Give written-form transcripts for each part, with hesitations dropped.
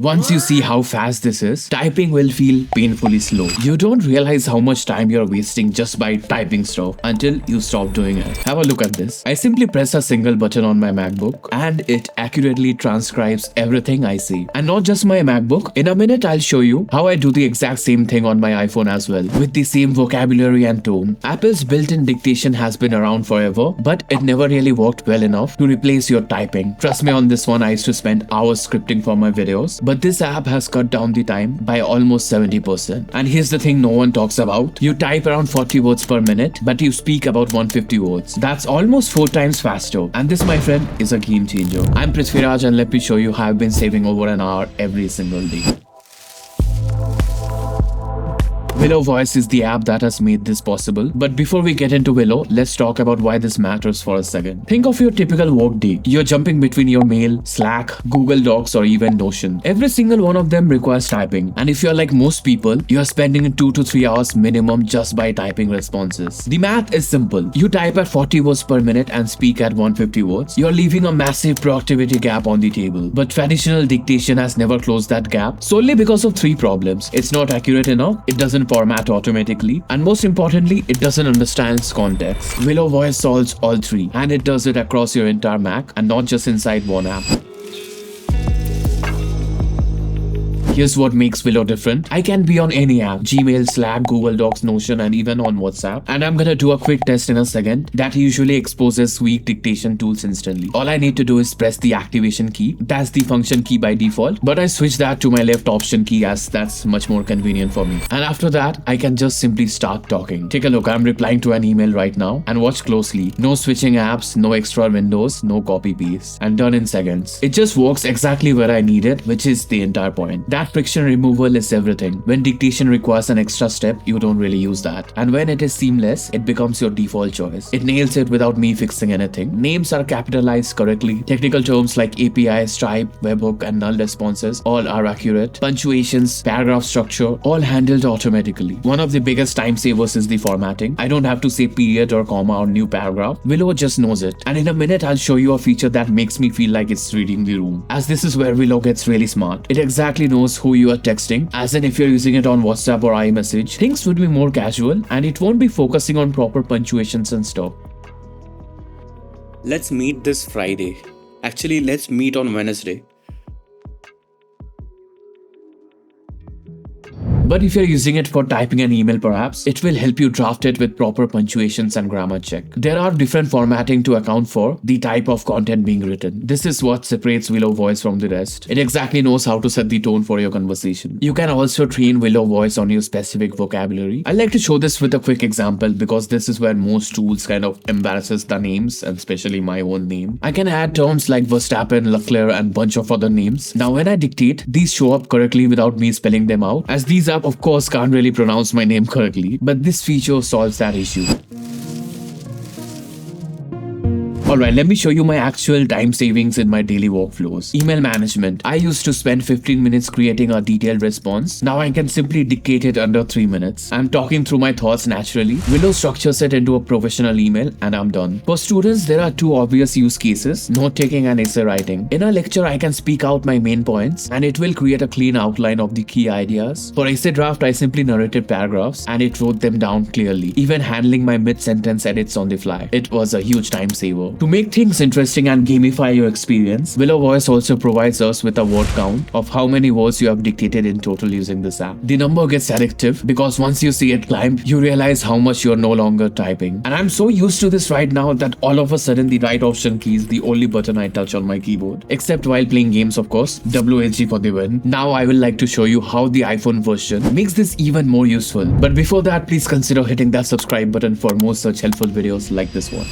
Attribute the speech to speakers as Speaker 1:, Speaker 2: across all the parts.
Speaker 1: Once you see how fast this is, typing will feel painfully slow. You don't realize how much time you're wasting just by typing stuff until you stop doing it. Have a look at this. I simply press a single button on my MacBook and it accurately transcribes everything I say. And not just my MacBook. In a minute, I'll show you how I do the exact same thing on my iPhone as well, with the same vocabulary and tone. Apple's built-in dictation has been around forever, but it never really worked well enough to replace your typing. Trust me on this one, I used to spend hours scripting for my videos. But this app has cut down the time by almost 70%. And here's the thing no one talks about. You type around 40 words per minute, but you speak about 150 words. That's almost 4 times faster. And this, my friend, is a game changer. I'm Prithwiraj and let me show you how I've been saving over an hour every single day. Willow Voice is the app that has made this possible. But before we get into Willow, let's talk about why this matters for a second. Think of your typical work day. You're jumping between your mail, Slack, Google Docs, or even Notion. Every single one of them requires typing. And if you're like most people, you're spending 2 to 3 hours minimum just by typing responses. The math is simple. You type at 40 words per minute and speak at 150 words. You're leaving a massive productivity gap on the table. But traditional dictation has never closed that gap solely because of 3 problems. It's not accurate enough, it doesn't format automatically, and most importantly, it doesn't understand context. Willow Voice solves all 3, and it does it across your entire Mac and not just inside one app. Here's what makes Willow different. I can be on any app, Gmail, Slack, Google Docs, Notion, and even on WhatsApp. And I'm gonna do a quick test in a second that usually exposes weak dictation tools instantly. All I need to do is press the activation key. That's the function key by default, but I switch that to my left option key as that's much more convenient for me. And after that, I can just simply start talking. Take a look, I'm replying to an email right now, and watch closely. No switching apps, no extra windows, no copy paste, and done in seconds. It just works exactly where I need it, which is the entire point. That friction removal is everything. When dictation requires an extra step, you don't really use that. And when it is seamless, it becomes your default choice. It nails it without me fixing anything. Names are capitalized correctly. Technical terms like API, Stripe, webhook, and null responses all are accurate. Punctuations, paragraph structure, all handled automatically. One of the biggest time savers is the formatting. I don't have to say period or comma or new paragraph. Willow just knows it. And in a minute, I'll show you a feature that makes me feel like it's reading the room. As this is where Willow gets really smart. It exactly knows who you are texting, as in if you're using it on WhatsApp or iMessage, things would be more casual and it won't be focusing on proper punctuations and stuff.
Speaker 2: Let's meet this Friday. Actually, let's meet on Wednesday.
Speaker 1: But if you're using it for typing an email perhaps, it will help you draft it with proper punctuations and grammar check. There are different formatting to account for the type of content being written. This is what separates Willow Voice from the rest. It exactly knows how to set the tone for your conversation. You can also train Willow Voice on your specific vocabulary. I like to show this with a quick example because this is where most tools kind of embarrasses the names, and especially my own name. I can add terms like Verstappen, Leclerc, and bunch of other names. Now when I dictate, these show up correctly without me spelling them out, as these are of course can't really pronounce my name correctly, but this feature solves that issue. Alright, let me show you my actual time savings in my daily workflows. Email management. I used to spend 15 minutes creating a detailed response. Now I can simply dictate it under 3 minutes. I'm talking through my thoughts naturally. Willow structures it into a professional email and I'm done. For students, there are 2 obvious use cases: note taking and essay writing. In a lecture, I can speak out my main points and it will create a clean outline of the key ideas. For essay draft, I simply narrated paragraphs and it wrote them down clearly, even handling my mid-sentence edits on the fly. It was a huge time saver. To make things interesting and gamify your experience, Willow Voice also provides us with a word count of how many words you have dictated in total using this app. The number gets addictive because once you see it climb, you realize how much you are no longer typing. And I'm so used to this right now that all of a sudden the right option key is the only button I touch on my keyboard. Except while playing games, of course. WSG for the win. Now I will like to show you how the iPhone version makes this even more useful. But before that, please consider hitting that subscribe button for more such helpful videos like this one.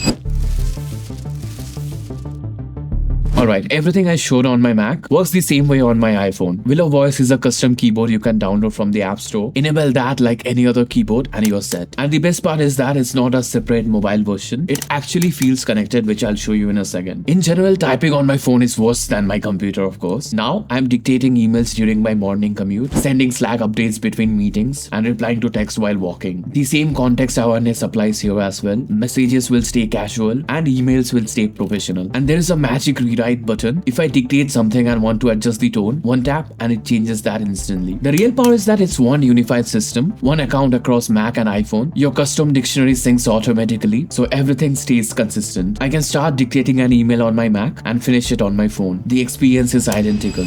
Speaker 1: Alright, everything I showed on my Mac works the same way on my iPhone. Willow Voice is a custom keyboard you can download from the App Store. Enable that like any other keyboard and you're set. And the best part is that it's not a separate mobile version. It actually feels connected, which I'll show you in a second. In general, typing on my phone is worse than my computer, of course. Now, I'm dictating emails during my morning commute, sending Slack updates between meetings, and replying to text while walking. The same context awareness applies here as well. Messages will stay casual and emails will stay professional. And there is a magic rewrite write button. If I dictate something and want to adjust the tone, one tap and it changes that instantly. The real power is that it's one unified system, one account across Mac and iPhone. Your custom dictionary syncs automatically, so everything stays consistent. I can start dictating an email on my Mac and finish it on my phone. The experience is identical.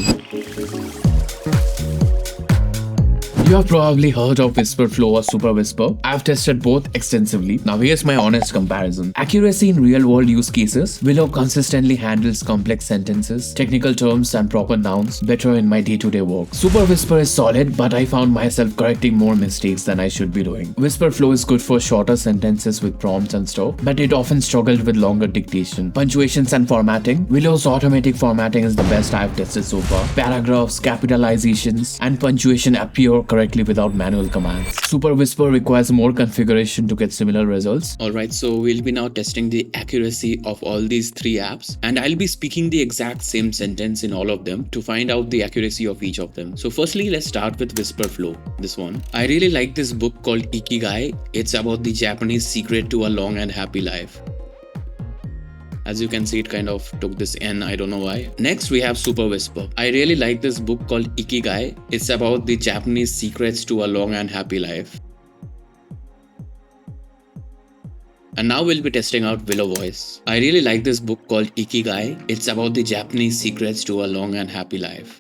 Speaker 1: You have probably heard of Wispr Flow or Superwhisper. I've tested both extensively. Now here's my honest comparison. Accuracy in real-world use cases. Willow consistently handles complex sentences, technical terms and proper nouns better in my day-to-day work. Superwhisper is solid, but I found myself correcting more mistakes than I should be doing. Wispr Flow is good for shorter sentences with prompts and stuff, but it often struggled with longer dictation. Punctuations and formatting. Willow's automatic formatting is the best I've tested so far. Paragraphs, capitalizations, and punctuation appear correctly without manual commands. Superwhisper requires more configuration to get similar results.
Speaker 2: Alright, so we'll be now testing the accuracy of all these three apps, and I'll be speaking the exact same sentence in all of them to find out the accuracy of each of them. So firstly, let's start with Wispr Flow, this one. I really like this book called Ikigai. It's about the Japanese secret to a long and happy life. As you can see, it kind of took this N, I don't know why. Next, we have Superwhisper. I really like this book called Ikigai. It's about the Japanese secrets to a long and happy life. And now we'll be testing out Willow voice. I really like this book called Ikigai. It's about the Japanese secrets to a long and happy life.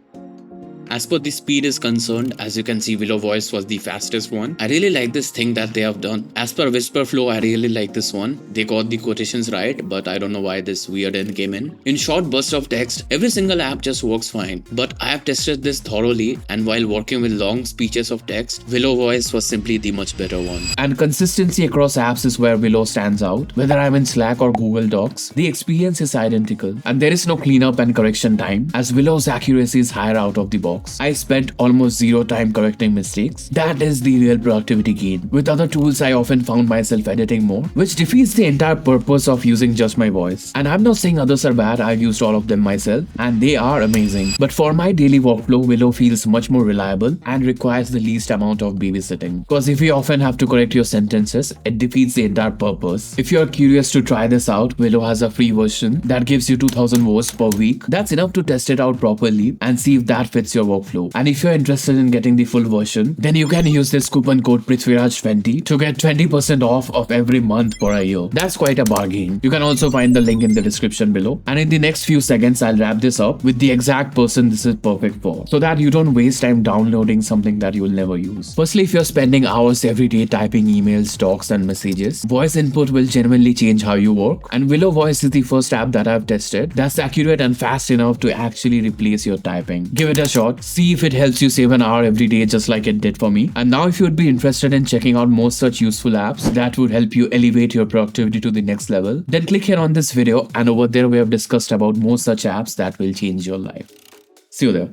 Speaker 2: As per the speed is concerned, as you can see, Willow voice was the fastest one. I really like this thing that they have done. As per Wispr Flow, I really like this one. They got the quotations right, but I don't know why this weird N came in. In short bursts of text, every single app just works fine. But I have tested this thoroughly, and while working with long speeches of text, Willow voice was simply the much better one.
Speaker 1: And consistency across apps is where Willow stands out. Whether I'm in Slack or Google Docs, the experience is identical. And there is no cleanup and correction time, as Willow's accuracy is higher out of the box. I spent almost zero time correcting mistakes. That is the real productivity gain. With other tools, I often found myself editing more, which defeats the entire purpose of using just my voice. And I'm not saying others are bad, I've used all of them myself, and they are amazing. But for my daily workflow, Willow feels much more reliable and requires the least amount of babysitting. Because if you often have to correct your sentences, it defeats the entire purpose. If you're curious to try this out, Willow has a free version that gives you 2000 words per week. That's enough to test it out properly and see if that fits your workflow. And if you're interested in getting the full version, then you can use this coupon code Prithwiraj20 to get 20% off of every month for a year. That's quite a bargain. You can also find the link in the description below. And in the next few seconds, I'll wrap this up with the exact person this is perfect for, so that you don't waste time downloading something that you'll never use. Firstly, if you're spending hours every day typing emails, docs, and messages, voice input will genuinely change how you work. And Willow Voice is the first app that I've tested that's accurate and fast enough to actually replace your typing. Give it a shot. See if it helps you save an hour every day just like it did for me. And now if you would be interested in checking out more such useful apps that would help you elevate your productivity to the next level, then click here on this video, and over there we have discussed about more such apps that will change your life. See you there.